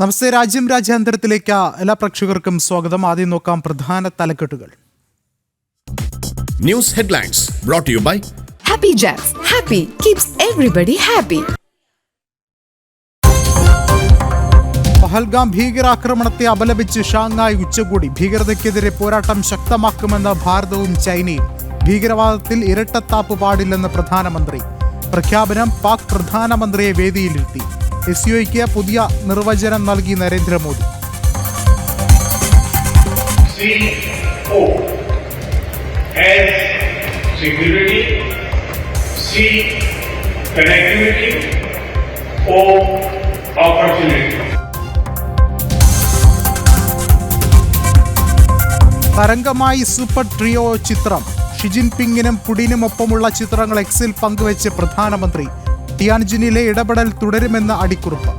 നമസ്തേ. രാജ്യാന്തരത്തിലേക്ക് എല്ലാ പ്രേക്ഷകർക്കും സ്വാഗതം. ആദ്യം നോക്കാം പ്രധാന തലക്കെട്ടുകൾ. News headlines brought to you by Happy Jacks. Happy keeps everybody happy. Pahalgam ഭീകരാക്രമണത്തെ അപലപിച്ച് ഷാങ്ഹായ് ഉച്ചകോടി. ഭീകരതയ്ക്കെതിരെ പോരാട്ടം ശക്തമാക്കുമെന്ന് ഭാരതവും ചൈനയും. ഭീകരവാദത്തിൽ ഇരട്ടത്താപ്പ് പാടില്ലെന്ന് പ്രധാനമന്ത്രി. പ്രഖ്യാപനം പാക് പ്രധാനമന്ത്രിയെ വേദിയിലിരുത്തി. എസ്ഇഒയ്ക്ക് പുതിയ നിർവചനം നൽകി നരേന്ദ്രമോദി. തരംഗമായി സൂപ്പർ ട്രിയോ ചിത്രം. ഷി ജിൻപിങ്ങിനും പുടിനുമൊപ്പമുള്ള ചിത്രങ്ങൾ എക്സിൽ പങ്കുവെച്ച് പ്രധാനമന്ത്രി. ടിയാൻജിനിലെ ഇടപെടൽ തുടരുമെന്ന് അടിക്കുറിപ്പ്.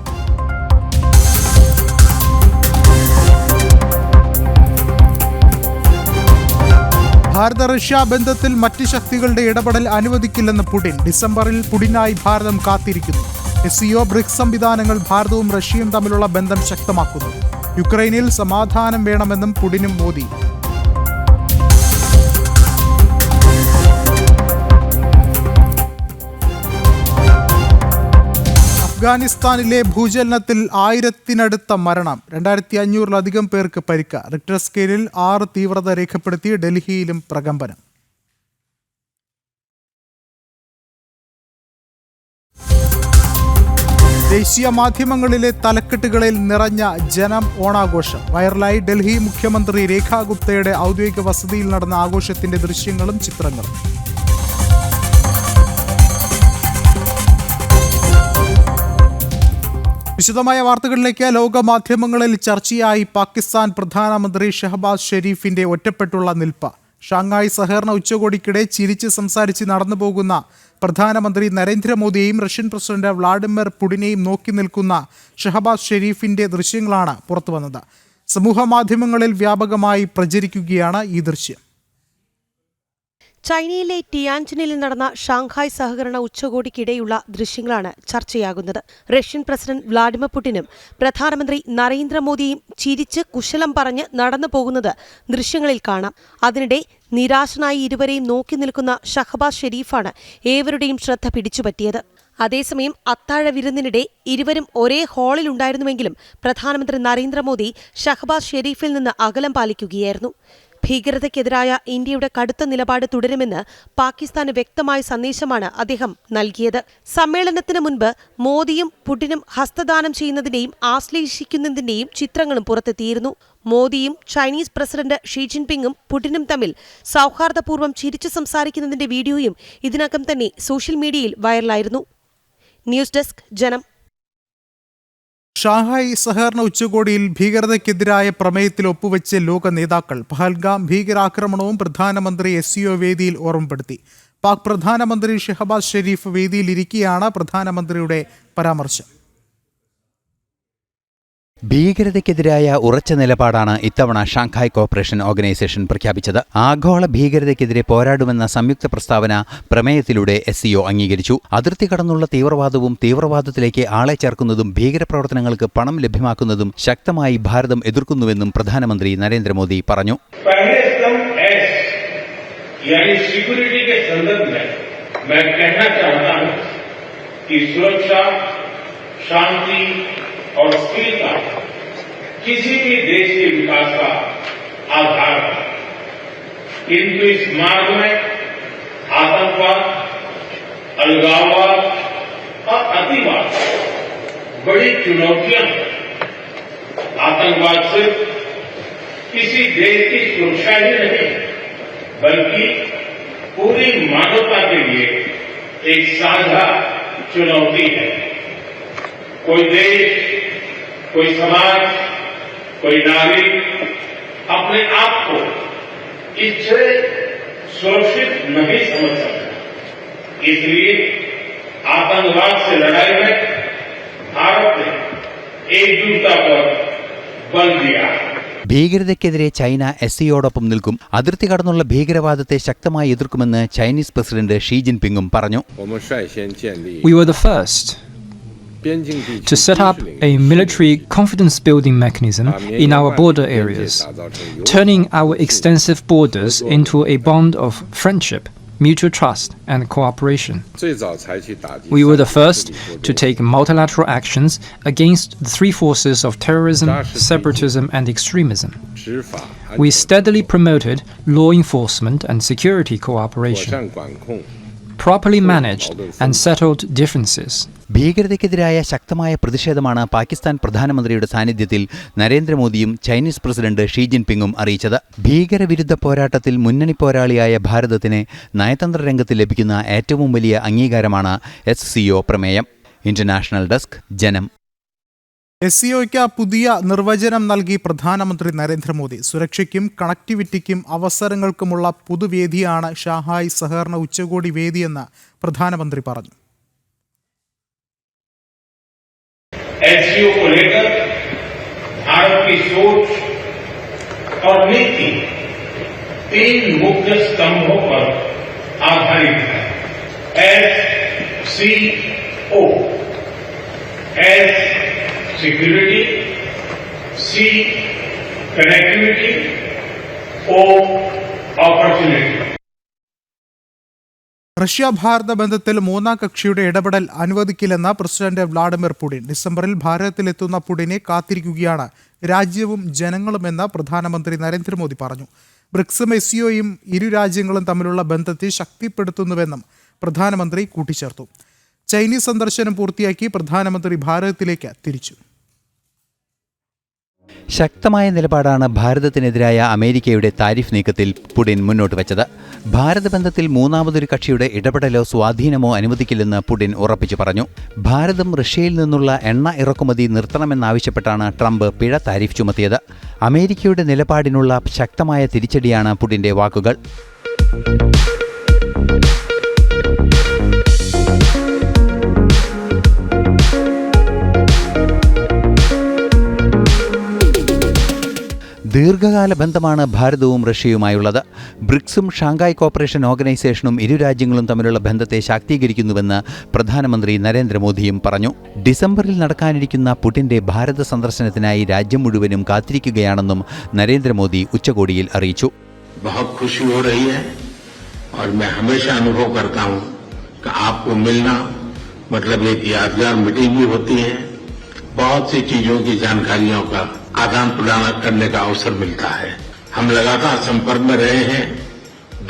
ഭാരത റഷ്യ ബന്ധത്തിൽ മറ്റ് ശക്തികളുടെ ഇടപെടൽ അനുവദിക്കില്ലെന്ന് പുടിൻ. ഡിസംബറിൽ പുടിനായി ഭാരതം കാത്തിരിക്കുന്നു. എസ്ഇഒ ബ്രിക്സ് സംവിധാനങ്ങൾ ഭാരതവും റഷ്യയും തമ്മിലുള്ള ബന്ധം ശക്തമാക്കുന്നു. യുക്രൈനിൽ സമാധാനം വേണമെന്നും പുടിനും മോദി. അഫ്ഗാനിസ്ഥാനിലെ ഭൂചലനത്തിൽ 1000-നടുത്ത മരണം. 2500-ലധികം പേർക്ക് പരിക്ക്. റിക്ടർ സ്കെയിലിൽ 6 തീവ്രത രേഖപ്പെടുത്തി. ഡൽഹിയിലും പ്രകമ്പനം. ദേശീയ മാധ്യമങ്ങളിലെ തലക്കെട്ടുകളിൽ നിറഞ്ഞ ജനം ഓണാഘോഷം. വൈറലായി ഡൽഹി മുഖ്യമന്ത്രി രേഖ ഗുപ്തയുടെ ഔദ്യോഗിക വസതിയിൽ നടന്ന ആഘോഷത്തിന്റെ ദൃശ്യങ്ങളും ചിത്രങ്ങളും. വിശദമായ വാർത്തകളിലേക്ക്. ലോക മാധ്യമങ്ങളിൽ ചർച്ചയായി പാകിസ്ഥാൻ പ്രധാനമന്ത്രി ഷഹബാസ് ഷെരീഫിന്റെ ഒറ്റപ്പെട്ടുള്ള നിൽപ്പ്. ഷാങ്ഹായ് സഹകരണ ഉച്ചകോടിക്കിടെ ചിരിച്ച് സംസാരിച്ച് നടന്നുപോകുന്ന പ്രധാനമന്ത്രി നരേന്ദ്രമോദിയെയും റഷ്യൻ പ്രസിഡന്റ് വ്ളാഡിമിർ പുടിനെയും നോക്കി നിൽക്കുന്ന ഷഹബാസ് ഷെരീഫിന്റെ ദൃശ്യങ്ങളാണ് പുറത്തുവന്നത്. സമൂഹ മാധ്യമങ്ങളിൽ വ്യാപകമായി പ്രചരിക്കുകയാണ് ഈ ദൃശ്യം. ചൈനയിലെ ടിയാൻജിനിൽ നടന്ന ഷാങ്ഹായ് സഹകരണ ഉച്ചകോടിക്കിടെയുള്ള ദൃശ്യങ്ങളാണ് ചർച്ചയാകുന്നത്. റഷ്യൻ പ്രസിഡന്റ് വ്ളാഡിമിർ പുടിനും പ്രധാനമന്ത്രി നരേന്ദ്രമോദിയും ചിരിച്ച് കുശലം പറഞ്ഞ് നടന്നു പോകുന്നത് ദൃശ്യങ്ങളിൽ കാണാം. അതിനിടെ നിരാശനായി ഇരുവരെയും നോക്കി നിൽക്കുന്ന ഷഹബാസ് ഷെരീഫാണ് ഏവരുടെയും ശ്രദ്ധ പിടിച്ചുപറ്റിയത്. അതേസമയം അത്താഴ വിരുന്നിനിടെ ഇരുവരും ഒരേ ഹാളിലുണ്ടായിരുന്നുവെങ്കിലും പ്രധാനമന്ത്രി നരേന്ദ്രമോദി ഷഹബാസ് ഷെരീഫിൽ നിന്ന് അകലം പാലിക്കുകയായിരുന്നു. ഭീകരതയ്ക്കെതിരായ ഇന്ത്യയുടെ കടുത്ത നിലപാട് തുടരുമെന്ന് പാകിസ്ഥാന് വ്യക്തമായ സന്ദേശമാണ് അദ്ദേഹം നൽകിയത്. സമ്മേളനത്തിന് മുൻപ് മോദിയും പുടിനും ഹസ്തദാനം ചെയ്യുന്നതിന്റെയും ആശ്ലേഷിക്കുന്നതിന്റെയും ചിത്രങ്ങളും പുറത്തെത്തിയിരുന്നു. മോദിയും ചൈനീസ് പ്രസിഡന്റ് ഷി ജിൻപിങ്ങും പുടിനും തമ്മിൽ സൗഹാർദ്ദപൂർവ്വം ചിരിച്ചു സംസാരിക്കുന്നതിന്റെ വീഡിയോയും ഇതിനകം തന്നെ സോഷ്യൽ മീഡിയയിൽ വൈറലായിരുന്നു. ന്യൂസ് ഡെസ്ക് ജനം. ഷാങ്ഹായ് സഹകരണ ഉച്ചകോടിയിൽ ഭീകരതയ്ക്കെതിരായ പ്രമേയത്തിൽ ഒപ്പുവെച്ച് ലോക നേതാക്കൾ. പഹൽഗാം ഭീകരാക്രമണവും പ്രധാനമന്ത്രി എസ്ഇഒ വേദിയിൽ ഓർമ്മപ്പെടുത്തി. പാക് പ്രധാനമന്ത്രി ഷഹബാസ് ഷെരീഫ് വേദിയിലിരിക്കെയാണ് പ്രധാനമന്ത്രിയുടെ പരാമർശം. ഭീകരതയ്ക്കെതിരായ ഉറച്ച നിലപാടാണ് ഇത്തവണ ഷാങ്ഹായ് കോർപ്പറേഷൻ ഓർഗനൈസേഷൻ പ്രഖ്യാപിച്ചത്. ആഗോള ഭീകരതയ്ക്കെതിരെ പോരാടുമെന്ന സംയുക്ത പ്രസ്താവന പ്രമേയത്തിലൂടെ എസ്ഇഒ അംഗീകരിച്ചു. അതിർത്തി കടന്നുള്ള തീവ്രവാദവും തീവ്രവാദത്തിലേക്ക് ആളെ ചേർക്കുന്നതും ഭീകരപ്രവർത്തനങ്ങൾക്ക് പണം ലഭ്യമാക്കുന്നതും ശക്തമായി ഭാരതം എതിർക്കുന്നുവെന്നും പ്രധാനമന്ത്രി നരേന്ദ്രമോദി പറഞ്ഞു. और स्थिरता किसी भी देश के विकास का आधार है, किंतु इस मार्ग में आतंकवाद, अलगाववाद और अतिवाद बड़ी चुनौतियां हैं. आतंकवाद सिर्फ किसी देश की सुरक्षा ही नहीं बल्कि पूरी मानवता के लिए एक साझा चुनौती है. कोई देश, कोई समाज, कोई नागरिक अपने आप को इससे सुरक्षित नहीं समझ सकता. इसलिए आतंकवाद से लड़ाई में भारत ने एकजुटता पर बल दिया. ഭീകരതയ്ക്കെതിരെ ചൈന എസ്ഇഒയോടൊപ്പം നിൽക്കും. അതിർത്തി കടന്നുള്ള ഭീകരവാദത്തെ ശക്തമായി എതിർക്കുമെന്ന് ചൈനീസ് പ്രസിഡന്റ് ഷി ജിൻപിങ്ങും പറഞ്ഞു. We were the first to set up a military confidence-building mechanism in our border areas, turning our extensive borders into a bond of friendship, mutual trust and cooperation. We were the first to take multilateral actions against the three forces of terrorism, separatism and extremism. We steadily promoted law enforcement and security cooperation, properly managed and settled differences. ഭീകരതയ്ക്കെതിരായ ശക്തമായ പ്രതിഷേധമാണ് പാകിസ്ഥാൻ പ്രധാനമന്ത്രിയുടെ സാന്നിധ്യത്തിൽ നരേന്ദ്രമോദിയും Chinese president Xi ജിൻപിങ്ങും അറിയിച്ചത്. ഭീകരവിരുദ്ധ പോരാട്ടത്തിൽ മുന്നണി പോരാളിയായ ഭാരതത്തിന് നയതന്ത്ര രംഗത്ത് ലഭിക്കുന്ന ഏറ്റവും വലിയ അംഗീകാരമാണ് SCO പ്രമേയം. ഇന്റർനാഷണൽ ഡെസ്ക്, ജനം. SCOയ്ക്ക് പുതിയ നിർവചനം നൽകി പ്രധാനമന്ത്രി നരേന്ദ്രമോദി. സുരക്ഷയ്ക്കും കണക്ടിവിറ്റിക്കും അവസരങ്ങൾക്കുമുള്ള പൊതുവേദിയാണ് ഷാങ്ഹായ് സഹകരണ ഉച്ചകോടി വേദിയെന്ന് പ്രധാനമന്ത്രി പറഞ്ഞു. SCO को लेकर भारत की सोच और नीति 3 मुख्य स्तंभों पर आधारित है. SCO, S security, C connectivity, O opportunity. Russia Bharat ബന്ധത്തിൽ മൂന്നാം കക്ഷിയുടെ ഇടപെടൽ അനുവദിക്കില്ലെന്ന് പ്രസിഡന്റ് വ്ളാഡിമിർ പുടിൻ. ഡിസംബറിൽ ഭാരതത്തിലെത്തുന്ന പുടിനെ കാത്തിരിക്കുകയാണ് രാജ്യവും ജനങ്ങളുമെന്ന് പ്രധാനമന്ത്രി നരേന്ദ്രമോദി പറഞ്ഞു. ബ്രിക്സും SCOയും ഇരു രാജ്യങ്ങളും തമ്മിലുള്ള ബന്ധത്തെ ശക്തിപ്പെടുത്തുന്നുവെന്നും പ്രധാനമന്ത്രി കൂട്ടിച്ചേർത്തു. ചൈനീസ് സന്ദർശനം പൂർത്തിയാക്കി പ്രധാനമന്ത്രി ഭാരതത്തിലേക്ക് തിരിച്ചു. ശക്തമായ നിലപാടാണ് ഭാരതത്തിനെതിരായ അമേരിക്കയുടെ താരിഫ് നീക്കത്തിൽ പുടിൻ മുന്നോട്ട് വച്ചത്. ഭാരത ബന്ധത്തിൽ മൂന്നാമതൊരു കക്ഷിയുടെ ഇടപെടലോ സ്വാധീനമോ അനുവദിക്കില്ലെന്ന് പുടിൻ ഉറപ്പിച്ചു പറഞ്ഞു. ഭാരതം റഷ്യയിൽ നിന്നുള്ള എണ്ണ ഇറക്കുമതി നിർത്തണമെന്നാവശ്യപ്പെട്ടാണ് ട്രംപ് പിഴ താരിഫ് ചുമത്തിയത്. അമേരിക്കയുടെ നിലപാടിനുള്ള ശക്തമായ തിരിച്ചടിയാണ് പുടിൻ്റെ വാക്കുകൾ. ദീർഘകാല ബന്ധമാണ് ഭാരതവും റഷ്യയുമായുള്ളത്. ബ്രിക്സും ഷാങ്ഹായ് കോപ്പറേഷൻ ഓർഗനൈസേഷനും ഇരു രാജ്യങ്ങളും തമ്മിലുള്ള ബന്ധത്തെ ശാക്തീകരിക്കുന്നുവെന്ന് പ്രധാനമന്ത്രി നരേന്ദ്രമോദിയും പറഞ്ഞു. ഡിസംബറിൽ നടക്കാനിരിക്കുന്ന പുടിൻ്റെ ഭാരത സന്ദർശനത്തിനായി രാജ്യം മുഴുവനും കാത്തിരിക്കുകയാണെന്നും നരേന്ദ്രമോദി ഉച്ചകോടിയിൽ അറിയിച്ചു. बहुत खुशी हो रही है और मैं हमेशा अनुभव करता हूं कि आपको मिलना मतलब एक यादगार मीटिंग भी होती है. बहुत सी चीजों की जानकारियों का आदान प्रदान करने का अवसर मिलता है. हम लगातार संपर्क में रहे हैं.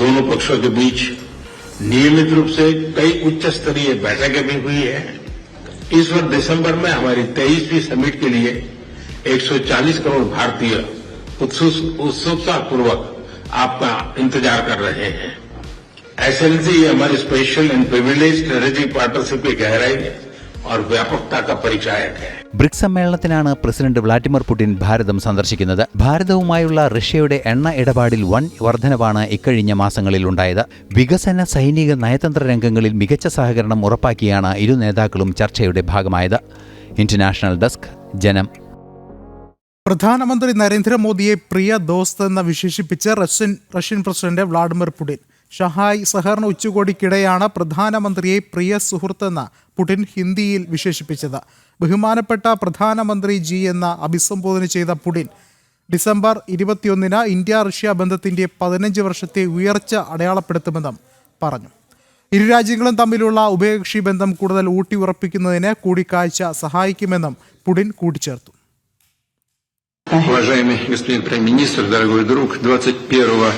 दोनों पक्षों के बीच नियमित रूप से कई उच्च स्तरीय बैठकें भी हुई है. इस वर्ष दिसंबर में हमारी 23वीं समिट के लिए 140 करोड़ भारतीय उत्सुकतापूर्वक आपका इंतजार कर रहे हैं. एक्सेलेंसी, ये हमारी special and privilege strategic partnership की गहराई और व्यापकता का परिचायक है. ബ്രിക്സ് സമ്മേളനത്തിനാണ് പ്രസിഡന്റ് വ്ളാഡിമിർ പുടിൻ ഭാരതം സന്ദർശിക്കുന്നത്. ഭാരതവുമായുള്ള റഷ്യയുടെ എണ്ണ ഇടപാടിൽ വൻ വർധനവാണ് ഇക്കഴിഞ്ഞ മാസങ്ങളിൽ ഉണ്ടായത്. വികസന, സൈനിക, നയതന്ത്ര രംഗങ്ങളിൽ മികച്ച സഹകരണം ഉറപ്പാക്കിയാണ് ഇരു നേതാക്കളും ചർച്ചയുടെ ഭാഗമായത്. ഇന്റർനാഷണൽ ഡെസ്ക്, ജനം. പ്രധാനമന്ത്രി നരേന്ദ്രമോദിയെ പ്രിയ ദോസ്ത് എന്ന് വിശേഷിപ്പിച്ച് Russian president Vladimir Putin. Shanghai സഹകരണ ഉച്ചകോടിക്കിടെയാണ് പ്രധാനമന്ത്രിയെ പ്രിയ സുഹൃത്തെന്ന് പുടിൻ ഹിന്ദിയിൽ വിശേഷിപ്പിച്ചത്. ബഹുമാനപ്പെട്ട പ്രധാനമന്ത്രി ജി എന്ന അഭിസംബോധന ചെയ്ത പുടിൻ ഡിസംബർ 21 ഇന്ത്യ റഷ്യ ബന്ധത്തിൻ്റെ 15 വർഷത്തെ ഉയർച്ച അടയാളപ്പെടുത്തുമെന്നും പറഞ്ഞു. ഇരു രാജ്യങ്ങളും തമ്മിലുള്ള ഉഭയകക്ഷി ബന്ധം കൂടുതൽ ഊട്ടിയുറപ്പിക്കുന്നതിന് കൂടിക്കാഴ്ച സഹായിക്കുമെന്നും പുടിൻ കൂട്ടിച്ചേർത്തു. Уважаемый господин премьер-министр, дорогой друг, 21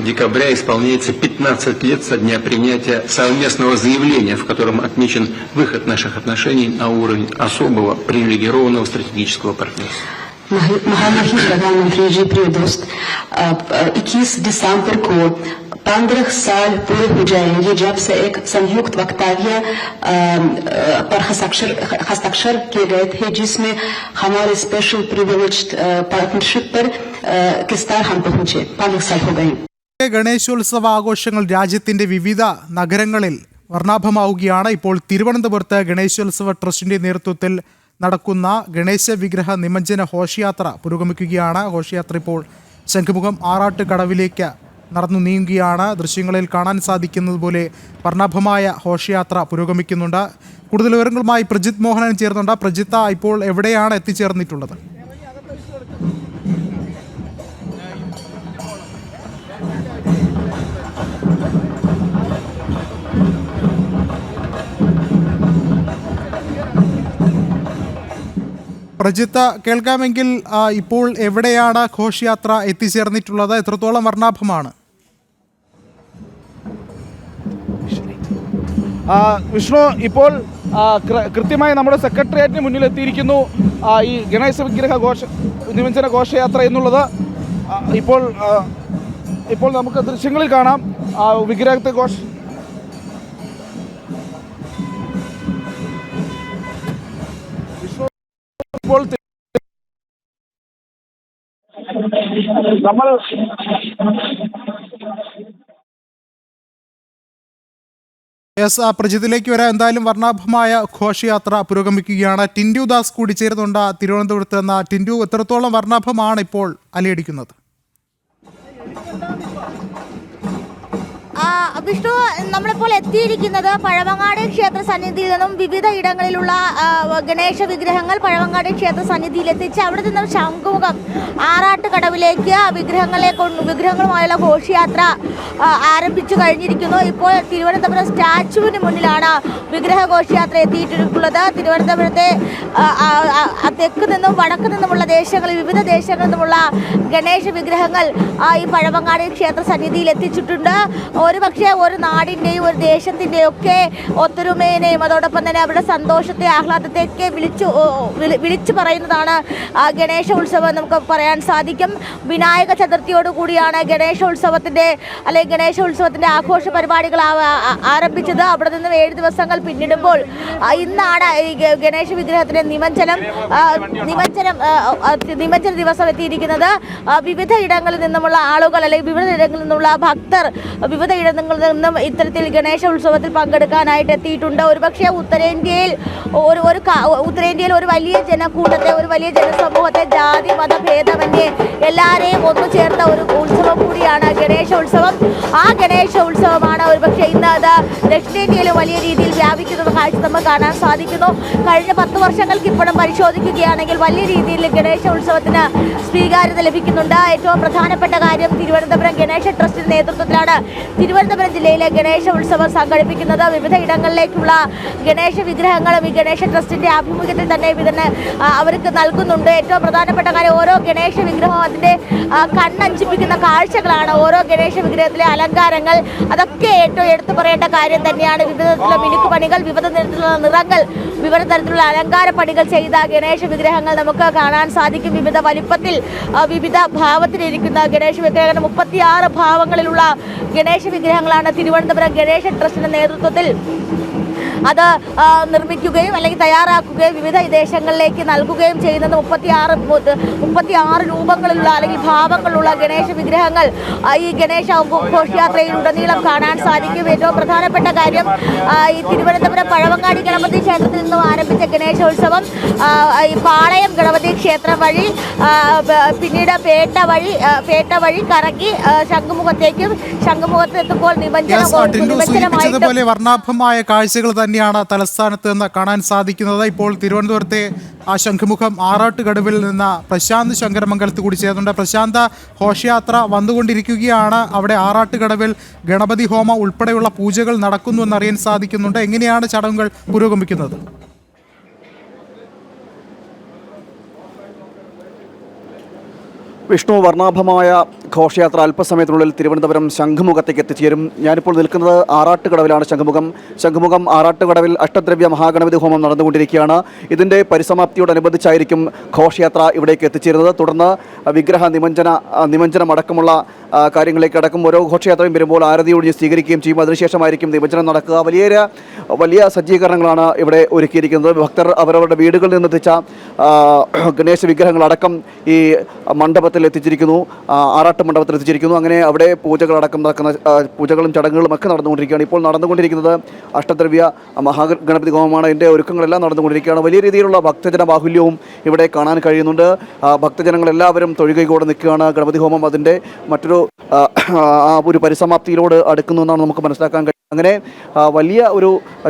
декабря исполняется 15 лет со дня принятия совместного заявления, в котором отмечен выход наших отношений на уровень особого привилегированного стратегического партнерства. महामहिम प्रधानमंत्री जी, प्रिय दोस्त, 21 दिसंबर को 15 साल पूरे हो जाएंगे जब से एक संयुक्त वक्तव्य पर हस्ताक्षर किए गए थे, जिसमें हमारे स्पेशल प्रिविलेज्ड पार्टनरशिप पर किस तरह हम पहुंचे. 15 साल हो गए. ഗണേശോത്സവ ആഘോഷങ്ങൾ രാജ്യത്തിന്റെ വിവിധ നഗരങ്ങളിൽ വർണ്ണാഭമാവുകയാണ്. ഇപ്പോൾ തിരുവനന്തപുരത്ത് ഗണേശോത്സവ ട്രസ്റ്റിന്റെ നേതൃത്വത്തിൽ നടക്കുന്ന ഗണേശ വിഗ്രഹ നിമജ്ജന ഘോഷയാത്ര പുരോഗമിക്കുകയാണ്. ഘോഷയാത്ര ഇപ്പോൾ ശംഖുമുഖം ആറാട്ട് കടവിലേക്ക് നടന്നു നീങ്ങുകയാണ്. ദൃശ്യങ്ങളിൽ കാണാൻ സാധിക്കുന്നത് പോലെ വർണ്ണാഭമായ ഘോഷയാത്ര പുരോഗമിക്കുന്നുണ്ട്. കൂടുതൽ വിവരങ്ങളുമായി പ്രജിത് മോഹനൻ ചേർന്നുണ്ട്. പ്രജിത്ത, ഇപ്പോൾ എവിടെയാണ് എത്തിച്ചേർന്നിട്ടുള്ളത്? പ്രജിത്ത, കേൾക്കാമെങ്കിൽ ഇപ്പോൾ എവിടെയാണ് ഘോഷയാത്ര എത്തിച്ചേർന്നിട്ടുള്ളത്? എത്രത്തോളം വർണ്ണാഭമാണ്? വിഷ്ണു, ഇപ്പോൾ കൃത്യമായി നമ്മുടെ സെക്രട്ടേറിയറ്റിന് മുന്നിൽ എത്തിയിരിക്കുന്നു ഈ ഗണേശ വിഗ്രഹ നിമജ്ജന ഘോഷയാത്ര എന്നുള്ളത്. ഇപ്പോൾ നമുക്ക് ദൃശ്യങ്ങളിൽ കാണാം വിഗ്രഹത്തെ ഇപ്പോൾ നമ്മൾ പ്രജിത്തിലേക്ക് വരാം. എന്തായാലും വർണ്ണാഭമായ ഘോഷയാത്ര പുരോഗമിക്കുകയാണ്. ടിൻഡു ദാസ് കൂടി ചേരുന്നുണ്ട് തിരുവനന്തപുരത്ത് നിന്ന്. ടിൻഡു, എത്രത്തോളം വർണ്ണാഭമാണ് ഇപ്പോൾ അലയടിക്കുന്നത്? വിഷ്ണു, നമ്മളിപ്പോൾ എത്തിയിരിക്കുന്നത് പഴവങ്ങാട് ക്ഷേത്ര സന്നിധിയിൽ നിന്നും വിവിധ ഇടങ്ങളിലുള്ള ഗണേശ വിഗ്രഹങ്ങൾ പഴവങ്ങാട് ക്ഷേത്ര സന്നിധിയിൽ എത്തിച്ച് അവിടെ നിന്നും ശംഖുമുഖം ആറാട്ടുകടവിലേക്ക് വിഗ്രഹങ്ങളുമായുള്ള ഘോഷയാത്ര ആരംഭിച്ചു കഴിഞ്ഞിരിക്കുന്നു. ഇപ്പോൾ തിരുവനന്തപുരം സ്റ്റാച്യുവിന് മുന്നിലാണ് വിഗ്രഹ ഘോഷയാത്ര എത്തിയിട്ടുള്ളത്. തിരുവനന്തപുരത്തെ തെക്ക് നിന്നും വടക്ക് നിന്നുമുള്ള വിവിധ ദേശങ്ങളിൽ നിന്നുമുള്ള ഗണേശ വിഗ്രഹങ്ങൾ ഈ പഴവങ്ങാട് ക്ഷേത്ര സന്നിധിയിൽ എത്തിച്ചിട്ടുണ്ട്. ഒരുപക്ഷെ ഒരു നാടിൻ്റെയും ഒരു ദേശത്തിൻ്റെയും ഒക്കെ ഒത്തൊരുമേനെയും അതോടൊപ്പം തന്നെ അവരുടെ സന്തോഷത്തെ ആഹ്ലാദത്തെയൊക്കെ വിളിച്ചു പറയുന്നതാണ് ഗണേശ ഉത്സവം നമുക്ക് പറയാൻ സാധിക്കും. വിനായക ചതുർത്ഥിയോടുകൂടിയാണ് ഗണേശോത്സവത്തിൻ്റെ ആഘോഷ പരിപാടികൾ ആരംഭിച്ചത്. അവിടെ നിന്ന് 7 ദിവസങ്ങൾ പിന്നിടുമ്പോൾ ഇന്നാണ് ഈ ഗണേശ വിഗ്രഹത്തിൻ്റെ നിമജ്ജന ദിവസം എത്തിയിരിക്കുന്നത്. വിവിധ ഇടങ്ങളിൽ നിന്നുമുള്ള ആളുകൾ അല്ലെങ്കിൽ വിവിധ ഇടങ്ങളിൽ നിന്നുള്ള ഭക്തർ വിവിധ ഇടങ്ങളിൽ നിന്നും ഇത്തരത്തിൽ ഗണേശ ഉത്സവത്തിൽ പങ്കെടുക്കാനായിട്ട് എത്തിയിട്ടുണ്ട്. ഒരുപക്ഷെ ഉത്തരേന്ത്യയിൽ ഒരു വലിയ ജനക്കൂട്ടത്തെ, ഒരു വലിയ ജനസമൂഹത്തെ ജാതി മതഭേദമന്യേ എല്ലാവരെയും ഒന്നു ചേർത്ത ഒരു ഉത്സവം കൂടിയാണ് ഗണേശോത്സവം. ആ ഗണേശോത്സവമാണ് ഒരുപക്ഷെ ഇന്ന് അത് ദക്ഷിണേന്ത്യയിലും വലിയ രീതിയിൽ വ്യാപിക്കുന്ന കാഴ്ച നമുക്ക് കാണാൻ സാധിക്കുന്നു. കഴിഞ്ഞ 10 വർഷങ്ങൾക്ക് ഇപ്പോഴും പരിശോധിക്കുകയാണെങ്കിൽ വലിയ രീതിയിൽ ഗണേശോത്സവത്തിന് സ്വീകാര്യത ലഭിക്കുന്നുണ്ട്. ഏറ്റവും പ്രധാനപ്പെട്ട കാര്യം തിരുവനന്തപുരം ഗണേശ ട്രസ്റ്റിന്റെ നേതൃത്വത്തിലാണ് തിരുവനന്തപുരം ജില്ലയിലെ ഗണേശ ഉത്സവം സംഘടിപ്പിക്കുന്നത്. വിവിധ ഇടങ്ങളിലേക്കുള്ള ഗണേശ വിഗ്രഹങ്ങളും ഈ ഗണേശ ട്രസ്റ്റിന്റെ ആഭിമുഖ്യത്തിൽ തന്നെ അവർക്ക് നൽകുന്നുണ്ട്. ഏറ്റവും പ്രധാനപ്പെട്ട കാര്യം ഓരോ ഗണേശ വിഗ്രഹവും അതിൻ്റെ കണ്ണഞ്ചിപ്പിക്കുന്ന കാഴ്ചകളാണ്. ഓരോ ഗണേശ വിഗ്രഹത്തിലെ അലങ്കാരങ്ങൾ അതൊക്കെ ഏറ്റവും എടുത്തു പറയേണ്ട കാര്യം തന്നെയാണ്. വിവിധ തരത്തിലുള്ള മിനുക്കുപണികൾ, വിവിധ തരത്തിലുള്ള നിറങ്ങൾ, വിവിധ തരത്തിലുള്ള അലങ്കാര പണികൾ ചെയ്ത ഗണേശ വിഗ്രഹങ്ങൾ നമുക്ക് കാണാൻ സാധിക്കും. വിവിധ വലിപ്പത്തിൽ വിവിധ ഭാവത്തിലിരിക്കുന്ന ഗണേശ വിഗ്രഹങ്ങൾ 36 ഭാവങ്ങളിലുള്ള ഗണേശ വിഗ്രഹങ്ങളാണ് തിരുവനന്തപുരം ഗണേശ ട്രസ്റ്റിന്റെ നേതൃത്വത്തിൽ അത് നിർമ്മിക്കുകയും അല്ലെങ്കിൽ തയ്യാറാക്കുകയും വിവിധ ദേശങ്ങളിലേക്ക് നൽകുകയും ചെയ്യുന്നത്. 36 രൂപങ്ങളിലുള്ള അല്ലെങ്കിൽ ഭാവങ്ങളുള്ള ഗണേശ വിഗ്രഹങ്ങൾ ഈ ഗണേശ ഘോഷയാത്രയിൽ ഉടനീളം കാണാൻ സാധിക്കും. ഏറ്റവും പ്രധാനപ്പെട്ട കാര്യം ഈ തിരുവനന്തപുരം പഴവങ്ങാടി ഗണപതി ക്ഷേത്രത്തിൽ നിന്നും ആരംഭിച്ച ഗണേശോത്സവം ഈ പാളയം ഗണപതി ക്ഷേത്രം വഴി പിന്നീട് പേട്ട വഴി കറങ്ങി ശംഖുമുഖത്തെത്തുമ്പോൾ നിമജ്ജനമായി വർണ്ണാഭമായ കാഴ്ചകൾ തന്നെയാണ് തലസ്ഥാനത്ത് നിന്ന് കാണാൻ സാധിക്കുന്നത്. ഇപ്പോൾ തിരുവനന്തപുരത്തെ ആ ശംഖുമുഖം ആറാട്ടുകടവിൽ നിന്ന് പ്രശാന്ത് ശങ്കരമംഗലത്ത് കൂടി ചേർന്നുണ്ട്. പ്രശാന്ത, ഘോഷയാത്ര വന്നുകൊണ്ടിരിക്കുകയാണ്. അവിടെ ആറാട്ടുകടവിൽ ഗണപതി ഹോമം ഉൾപ്പെടെയുള്ള പൂജകൾ നടക്കുന്നു എന്നറിയാൻ സാധിക്കുന്നുണ്ട്. എങ്ങനെയാണ് ചടങ്ങുകൾ പുരോഗമിക്കുന്നത്? വിഷ്ണു, വർണ്ണാഭമായ ഘോഷയാത്ര അല്പസമയത്തിനുള്ളിൽ തിരുവനന്തപുരം ശംഖുമുഖത്തേക്ക് എത്തിച്ചേരും. ഞാനിപ്പോൾ നിൽക്കുന്നത് ആറാട്ടുകടവിലാണ്. ശംഖുമുഖം ആറാട്ടുകടവിൽ അഷ്ടദ്രവ്യ മഹാഗണപതി ഹോമം നടന്നുകൊണ്ടിരിക്കുകയാണ്. ഇതിൻ്റെ പരിസമാപ്തിയോടനുബന്ധിച്ചായിരിക്കും ഘോഷയാത്ര ഇവിടേക്ക് എത്തിച്ചേരുന്നത്. തുടർന്ന് വിഗ്രഹ നിമഞ്ജനം അടക്കമുള്ള കാര്യങ്ങളിലേക്ക് അടക്കം ഓരോ ഘോഷയാത്രയും വരുമ്പോൾ ആരതിയോട് സ്വീകരിക്കുകയും ചെയ്യും. അതിനുശേഷമായിരിക്കും നിമഞ്ജനം നടക്കുക. വലിയ സജ്ജീകരണങ്ങളാണ് ഇവിടെ ഒരുക്കിയിരിക്കുന്നത്. ഭക്തർ അവരവരുടെ വീടുകളിൽ നിന്നെത്തിച്ച ഗണേശ വിഗ്രഹങ്ങളടക്കം ഈ മണ്ഡപത്തിൽ എത്തിച്ചിരിക്കുന്നു. ആറാട്ട് ആറാട്ട് മണ്ഡപത്തിൽ എത്തിച്ചിരിക്കുന്നു. അങ്ങനെ അവിടെ പൂജകളും ചടങ്ങുകളും ഒക്കെ നടന്നുകൊണ്ടിരിക്കുകയാണ്. ഇപ്പോൾ നടന്നുകൊണ്ടിരിക്കുന്നത് അഷ്ടദ്രവ്യ മഹാഗണപതി ഹോമമാണ്. ഇതിൻ്റെ ഒരുക്കങ്ങളെല്ലാം നടന്നുകൊണ്ടിരിക്കുകയാണ്. വലിയ രീതിയിലുള്ള ഭക്തജന ബാഹുല്യവും ഇവിടെ കാണാൻ കഴിയുന്നുണ്ട്. ഭക്തജനങ്ങളെല്ലാവരും തൊഴുകൈയോടെ നിൽക്കുകയാണ്. ഗണപതി ഹോമം അതിൻ്റെ മറ്റൊരു ഒരു പരിസമാപ്തിയിലോട് അടുക്കുന്നു എന്നാണ് നമുക്ക് മനസ്സിലാക്കാൻ കഴിയുന്നത്. അങ്ങനെ വലിയ ഒരു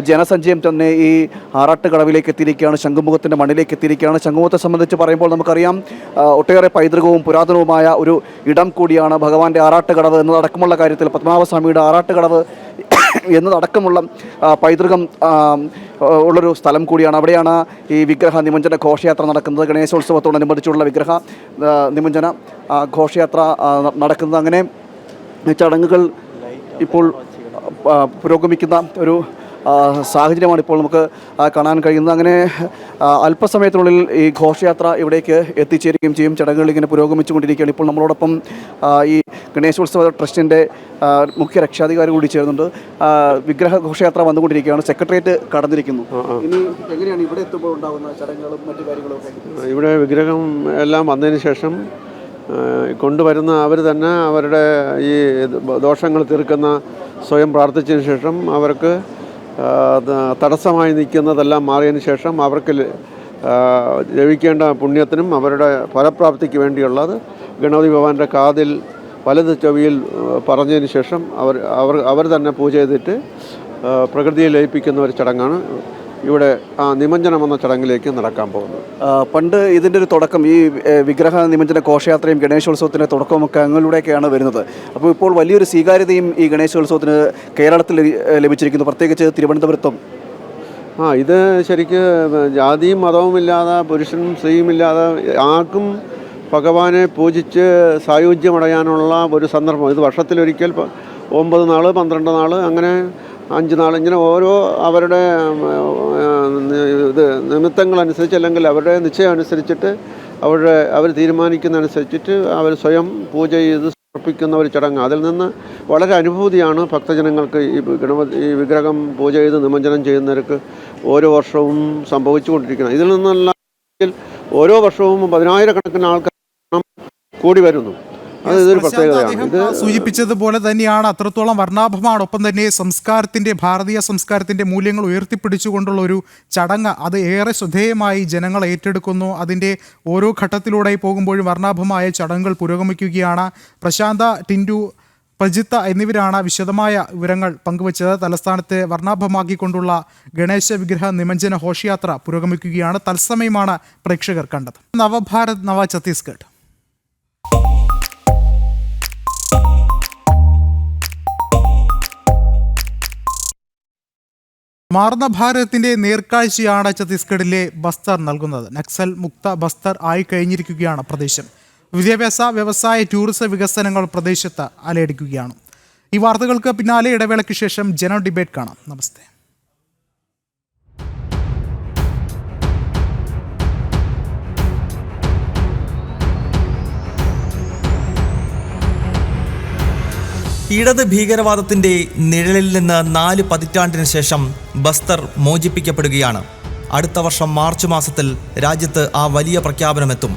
ജനസഞ്ചയം തന്നെ ഈ ആറാട്ടുകടവിലേക്ക് എത്തിയിരിക്കുകയാണ്, ശംഖുമുഖത്തിൻ്റെ മണ്ണിലേക്ക് എത്തിയിരിക്കുകയാണ്. ശംഖുമുഖത്തെ സംബന്ധിച്ച് പറയുമ്പോൾ നമുക്കറിയാം ഒട്ടേറെ പൈതൃകവും പുരാതനവുമായ ഒരു ഇടം കൂടിയാണ് ഭഗവാന്റെ ആറാട്ടുകടവ് എന്നതടക്കമുള്ള കാര്യത്തിൽ. പത്മനാഭസ്വാമിയുടെ ആറാട്ടുകടവ് എന്നതടക്കമുള്ള പൈതൃകം ഉള്ളൊരു സ്ഥലം കൂടിയാണ്. അവിടെയാണ് ഈ വിഗ്രഹ നിമഞ്ജന ഘോഷയാത്ര നടക്കുന്നത്. ഗണേശോത്സവത്തോടനുബന്ധിച്ചുള്ള വിഗ്രഹ നിമഞ്ജന ഘോഷയാത്ര നടക്കുന്നത്. അങ്ങനെ ചടങ്ങുകൾ ഇപ്പോൾ പുരോഗമിക്കുന്ന ഒരു സാഹചര്യമാണ് ഇപ്പോൾ നമുക്ക് കാണാൻ കഴിയുന്നത്. അങ്ങനെ അല്പസമയത്തിനുള്ളിൽ ഈ ഘോഷയാത്ര ഇവിടേക്ക് എത്തിച്ചേരുകയും ചെയ്യും. ചടങ്ങുകൾ ഇങ്ങനെ പുരോഗമിച്ചുകൊണ്ടിരിക്കുകയാണ്. ഇപ്പോൾ നമ്മളോടൊപ്പം ഈ ഗണേശോത്സവ ട്രസ്റ്റിൻ്റെ മുഖ്യ രക്ഷാധികാരി കൂടി ചേർന്നുണ്ട്. വിഗ്രഹ ഘോഷയാത്ര വന്നുകൊണ്ടിരിക്കുകയാണ്. സെക്രട്ടേറിയറ്റ് കടന്നിരിക്കുന്നു. ഇനി എങ്ങനെയാണ് ഇവിടെ എത്തുമ്പോൾ ഉണ്ടാകുന്ന ചടങ്ങുകളും മറ്റു കാര്യങ്ങളും ഒക്കെ? ഇവിടെ വിഗ്രഹം എല്ലാം വന്നതിന് ശേഷം കൊണ്ടുവരുന്ന അവർ തന്നെ അവരുടെ ഈ ദോഷങ്ങൾ തീർക്കുന്ന സ്വയം പ്രാർത്ഥിച്ചതിന് ശേഷം അവർക്ക് തടസ്സമായി നിൽക്കുന്നതെല്ലാം മാറിയതിന് ശേഷം അവർക്ക് ലഭിക്കേണ്ട പുണ്യത്തിനും അവരുടെ ഫലപ്രാപ്തിക്ക് വേണ്ടിയുള്ളത് ഗണപതി ഭഗവാന്റെ കാതിൽ വലത് ചെവിയിൽ പറഞ്ഞതിന് ശേഷം അവർ തന്നെ പൂജ ചെയ്തിട്ട് പ്രകൃതിയെ ലയിപ്പിക്കുന്ന ഒരു ചടങ്ങാണ് ഇവിടെ നിമഞ്ജനം എന്ന ചടങ്ങിലേക്ക് നടക്കാൻ പോകുന്നത്. പണ്ട് ഇതിൻ്റെ ഒരു തുടക്കം ഈ വിഗ്രഹ നിമഞ്ജന ഘോഷയാത്രയും ഗണേശോത്സവത്തിൻ്റെ തുടക്കമൊക്കെ അങ്ങനെയൊക്കെയാണ് വരുന്നത്. അപ്പോൾ ഇപ്പോൾ വലിയൊരു സ്വീകാര്യതയും ഈ ഗണേശോത്സവത്തിന് കേരളത്തിൽ ലഭിച്ചിരിക്കുന്നു, പ്രത്യേകിച്ച് തിരുവനന്തപുരത്തും. ഇത് ശരിക്ക് ജാതിയും മതവും ഇല്ലാതെ പുരുഷനും സ്ത്രീയും ഇല്ലാതെ ആർക്കും ഭഗവാനെ പൂജിച്ച് സായുജ്യമടയാനുള്ള ഒരു സന്ദർഭം. ഇത് വർഷത്തിലൊരിക്കൽ 9 നാൾ 12 നാൾ അങ്ങനെ 5 നാൾ ഇങ്ങനെ ഓരോ അവരുടെ ഇത് നിമിത്തങ്ങളനുസരിച്ച് അല്ലെങ്കിൽ അവരുടെ നിശ്ചയം അനുസരിച്ചിട്ട് അവർ തീരുമാനിക്കുന്നതനുസരിച്ചിട്ട് അവർ സ്വയം പൂജ ചെയ്ത് സമർപ്പിക്കുന്ന ഒരു ചടങ്ങ്. അതിൽ നിന്ന് വളരെ അനുഭൂതിയാണ് ഭക്തജനങ്ങൾക്ക് ഈ വിഗ്രഹം പൂജ ചെയ്ത് നിമഞ്ജനം ചെയ്യുന്നവർക്ക് ഓരോ വർഷവും സംഭവിച്ചുകൊണ്ടിരിക്കുന്നത്. ഇതിൽ നിന്നെല്ലാം ഓരോ വർഷവും 10,000-കണക്കിന് ആൾക്കാർ കൂടി വരുന്നു. അത് ഇതൊരു പ്രത്യേകതയാണ്. ഇത് സൂചിപ്പിച്ചതുപോലെ തന്നെയാണ്, അത്രത്തോളം വർണ്ണാഭമാണ്. ഒപ്പം തന്നെ ഭാരതീയ സംസ്കാരത്തിൻ്റെ മൂല്യങ്ങൾ ഉയർത്തിപ്പിടിച്ചുകൊണ്ടുള്ള ഒരു ചടങ്ങ് അത് ഏറെ ശ്രദ്ധേയമായി ജനങ്ങൾ ഏറ്റെടുക്കുന്നു. അതിൻ്റെ ഓരോ ഘട്ടത്തിലൂടെ പോകുമ്പോഴും വർണ്ണാഭമായ ചടങ്ങുകൾ പുരോഗമിക്കുകയാണ്. പ്രശാന്ത, ടിൻഡു, പ്രജിത്ത എന്നിവരാണ് വിശദമായ വിവരങ്ങൾ പങ്കുവച്ചത്. തലസ്ഥാനത്തെ വർണ്ണാഭമാക്കിക്കൊണ്ടുള്ള ഗണേശ വിഗ്രഹ നിമഞ്ജന ഘോഷയാത്ര പുരോഗമിക്കുകയാണ്. തത്സമയമാണ് പ്രേക്ഷകർ കണ്ടത്. നവഭാരത് നവ ഛത്തീസ്ഗഡ്. മാറുന്ന ഭാരതത്തിന്റെ നേർക്കാഴ്ചയാണ് ഛത്തീസ്ഗഡിലെ ബസ്തർ നൽകുന്നത്. നക്സൽ മുക്ത ബസ്തർ ആയി കഴിഞ്ഞിരിക്കുകയാണ് പ്രദേശം. വിദ്യാഭ്യാസ, വ്യവസായ, ടൂറിസം വികസനങ്ങൾ പ്രദേശത്ത് അലയടിക്കുകയാണ്. ഈ വാർത്തകൾക്ക് പിന്നാലെ ഇടവേളയ്ക്ക് ശേഷം ജനറൽ ഡിബേറ്റ് കാണാം. നമസ്തേ. ഇടത് ഭീകരവാദത്തിന്റെ നിഴലിൽ നിന്ന് 4 പതിറ്റാണ്ടിന് ശേഷം ബസ്തർ മോചിപ്പിക്കപ്പെടുകയാണ്. അടുത്ത വർഷം മാർച്ച് മാസത്തിൽ രാജ്യത്ത് ആ വലിയ പ്രഖ്യാപനമെത്തും.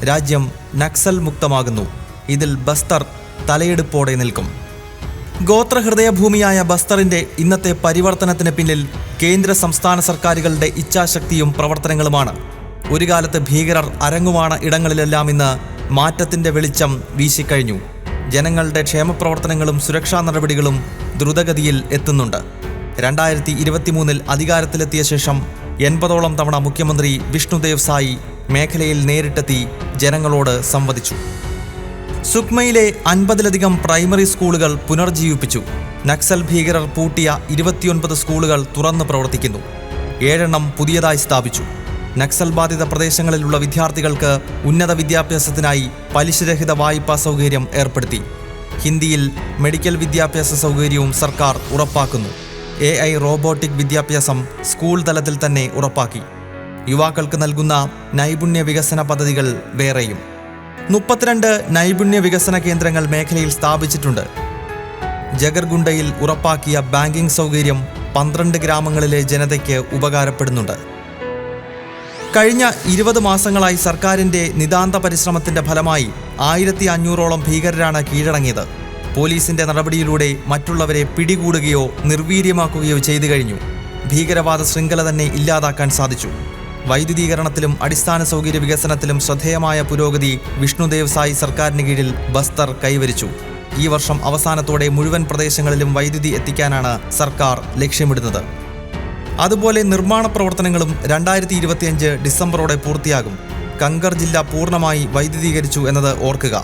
രാജ്യം നക്സൽ മുക്തമാകുന്നു. ഇതിൽ ബസ്തർ തലയെടുപ്പോടെ നിൽക്കും. ഗോത്രഹൃദയഭൂമിയായ ബസ്തറിന്റെ ഇന്നത്തെ പരിവർത്തനത്തിന് പിന്നിൽ കേന്ദ്ര സംസ്ഥാന സർക്കാരുകളുടെ ഇച്ഛാശക്തിയും പ്രവർത്തനങ്ങളുമാണ്. ഒരു കാലത്ത് ഭീകരർ അരങ്ങുവാണ ഇടങ്ങളിലെല്ലാം ഇന്ന് മാറ്റത്തിന്റെ വെളിച്ചം വീശിക്കഴിഞ്ഞു. ജനങ്ങളുടെ ക്ഷേമപ്രവർത്തനങ്ങളും സുരക്ഷാ നടപടികളും ദ്രുതഗതിയിൽ എത്തുന്നുണ്ട്. 2023 അധികാരത്തിലെത്തിയ ശേഷം 80ഓളം തവണ മുഖ്യമന്ത്രി വിഷ്ണുദേവ് സായി മേഖലയിൽ നേരിട്ടെത്തി ജനങ്ങളോട് സംവദിച്ചു. സുക്മയിലെ 50ലധികം പ്രൈമറി സ്കൂളുകൾ പുനർജീവിപ്പിച്ചു. നക്സൽ ഭീകരർ പൂട്ടിയ 29 സ്കൂളുകൾ തുറന്ന് പ്രവർത്തിക്കുന്നു. 7 പുതിയതായി സ്ഥാപിച്ചു. നക്സൽ ബാധിത പ്രദേശങ്ങളിലുള്ള വിദ്യാർത്ഥികൾക്ക് ഉന്നത വിദ്യാഭ്യാസത്തിനായി പലിശരഹിത വായ്പാ സൗകര്യം ഏർപ്പെടുത്തി. ഹിന്ദിയിൽ മെഡിക്കൽ വിദ്യാഭ്യാസ സൗകര്യവും സർക്കാർ ഉറപ്പാക്കുന്നു. AI റോബോട്ടിക് വിദ്യാഭ്യാസം സ്കൂൾ തലത്തിൽ തന്നെ ഉറപ്പാക്കി. യുവാക്കൾക്ക് നൽകുന്ന നൈപുണ്യ വികസന പദ്ധതികൾ വേറെയും. 32 നൈപുണ്യ വികസന കേന്ദ്രങ്ങൾ മേഖലയിൽ സ്ഥാപിച്ചിട്ടുണ്ട്. ജഗർഗുണ്ടയിൽ ഉറപ്പാക്കിയ ബാങ്കിംഗ് സൗകര്യം 12 ഗ്രാമങ്ങളിലെ ജനതയ്ക്ക് ഉപകാരപ്പെടുന്നുണ്ട്. കഴിഞ്ഞ 20 മാസങ്ങളായി സർക്കാരിൻ്റെ നിതാന്ത പരിശ്രമത്തിൻ്റെ ഫലമായി 1500ഓളം ഭീകരരാണ് കീഴടങ്ങിയത്. പോലീസിൻ്റെ നടപടിയിലൂടെ മറ്റുള്ളവരെ പിടികൂടുകയോ നിർവീര്യമാക്കുകയോ ചെയ്തു കഴിഞ്ഞു. ഭീകരവാദ ശൃംഖല തന്നെ ഇല്ലാതാക്കാൻ സാധിച്ചു. വൈദ്യുതീകരണത്തിലും അടിസ്ഥാന സൗകര്യ വികസനത്തിലും ശ്രദ്ധേയമായ പുരോഗതി വിഷ്ണുദേവ് സായി സർക്കാരിന് കീഴിൽ ബസ്തർ കൈവരിച്ചു. ഈ വർഷം അവസാനത്തോടെ മുഴുവൻ പ്രദേശങ്ങളിലും വൈദ്യുതി എത്തിക്കാനാണ് സർക്കാർ ലക്ഷ്യമിടുന്നത്. അതുപോലെ നിർമ്മാണ പ്രവർത്തനങ്ങളും 2025 ഡിസംബറോടെ പൂർത്തിയാകും. കങ്കർ ജില്ല പൂർണ്ണമായി വൈദ്യുതീകരിച്ചു എന്നത് ഓർക്കുക.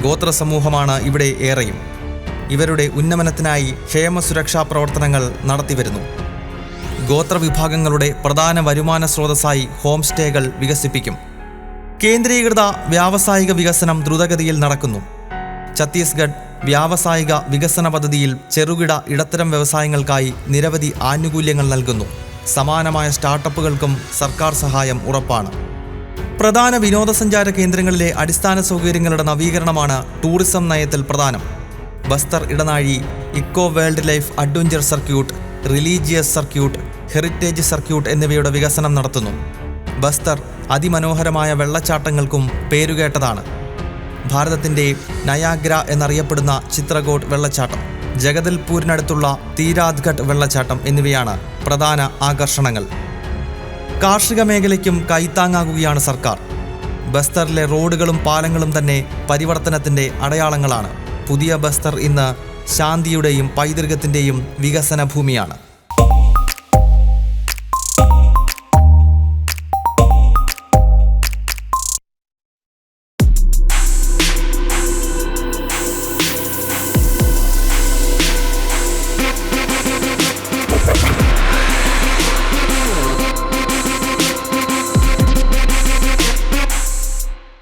ഗോത്ര സമൂഹമാണ് ഇവിടെ ഏറെയും. ഇവരുടെ ഉന്നമനത്തിനായി ക്ഷേമ സുരക്ഷാ പ്രവർത്തനങ്ങൾ നടത്തിവരുന്നു. ഗോത്രവിഭാഗങ്ങളുടെ പ്രധാന വരുമാന സ്രോതസ്സായി ഹോം സ്റ്റേകൾ വികസിപ്പിക്കും. കേന്ദ്രീകൃത വ്യാവസായിക വികസനം ദ്രുതഗതിയിൽ നടക്കുന്നു. ഛത്തീസ്ഗഡ് വ്യാവസായിക വികസന പദ്ധതിയിൽ ചെറുകിട ഇടത്തരം വ്യവസായങ്ങൾക്കായി നിരവധി ആനുകൂല്യങ്ങൾ നൽകുന്നു. സമാനമായ സ്റ്റാർട്ടപ്പുകൾക്കും സർക്കാർ സഹായം ഉറപ്പാണ്. പ്രധാന വിനോദസഞ്ചാര കേന്ദ്രങ്ങളിലെ അടിസ്ഥാന സൗകര്യങ്ങളുടെ നവീകരണമാണ് ടൂറിസം നയത്തിൽ പ്രധാനം. ബസ്തർ ഇടനാഴി, eco wild life adventure circuit, religious circuit, heritage circuit എന്നിവയുടെ വികസനം നടത്തുന്നു. ബസ്തർ അതിമനോഹരമായ വെള്ളച്ചാട്ടങ്ങൾക്കും പേരുകേട്ടതാണ്. ഭാരതത്തിൻ്റെ നയാഗ്ര എന്നറിയപ്പെടുന്ന ചിത്രകൂട്ട് വെള്ളച്ചാട്ടം, ജഗദൽപൂരിനടുത്തുള്ള തീരാദ്ഘട്ട് വെള്ളച്ചാട്ടം എന്നിവയാണ് പ്രധാന ആകർഷണങ്ങൾ. കാർഷിക മേഖലയ്ക്കും കൈത്താങ്ങാകുകയാണ് സർക്കാർ. ബസ്തറിലെ റോഡുകളും പാലങ്ങളും തന്നെ പരിവർത്തനത്തിൻ്റെ അടയാളങ്ങളാണ്. പുതിയ ബസ്തർ ഇന്ന് ശാന്തിയുടെയും പൈതൃകത്തിൻ്റെയും വികസന ഭൂമിയാണ്.